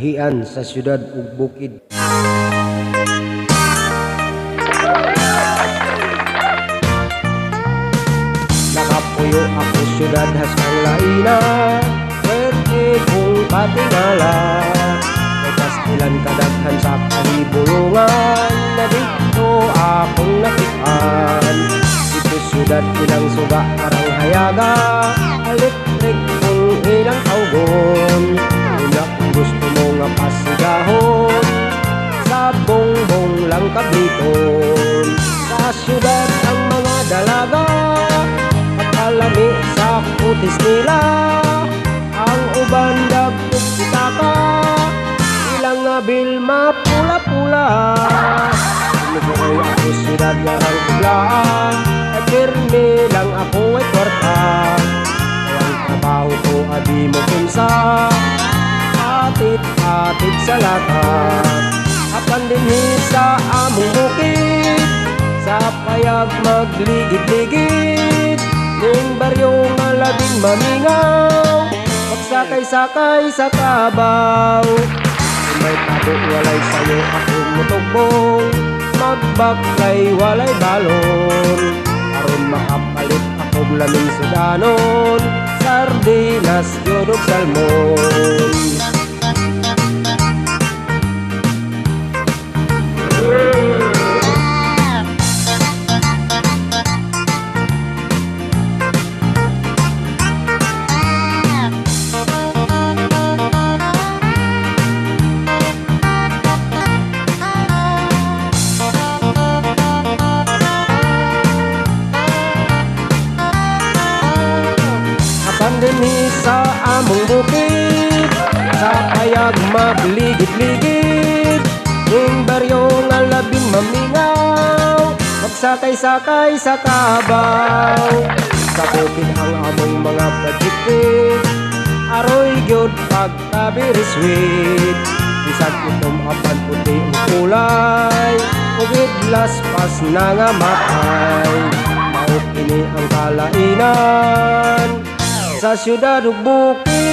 Kalahian sa syudad ug bukid. Nakapuyo ako syudad hasang laina, pwede kong katingala. May kastilan kadaghan sa kalibulungan, na dito akong nakitaan. Dito syudad ilang suga karang hayaga, electric kung ilang tawgon. Una kung gusto mo nga pasigahon, sa bongbong lang kabliton. Sa syudad ang mga dalaga, kalami sa kutis nila. Ang uban dagkog pitaka, ilang nga bilma pula-pula. Sinubukoy ako syudad nga ang biglaan, at pirmi lang ako ay kwarta. Kayang trabaho ko abi mo kinsa, atit-atit sa lahat. Apan dinhi sa among bukid, sa payag magligid-ligid. Ning baryo nga labing mamingaw, pagsakay-sakay sa kabaw. Kung may tabo walay sayo akong mutugbong, magbaklay walay balon. Aron makapalit akong laming sudanon, sardinas yun ug salmon. Dinhi sa among bukid, sa payag magligid-ligid. Ning baryo nga labing mamingaw, magsakay-sakay sa kabaw. Sa bukid ang among mga pagkikit, aroy gyud pagkabiriswit. Bisag itom apan puti ang kulay, ug idlas pas na nga matay. Mao kini ang kalainan sa syudad ug bukid.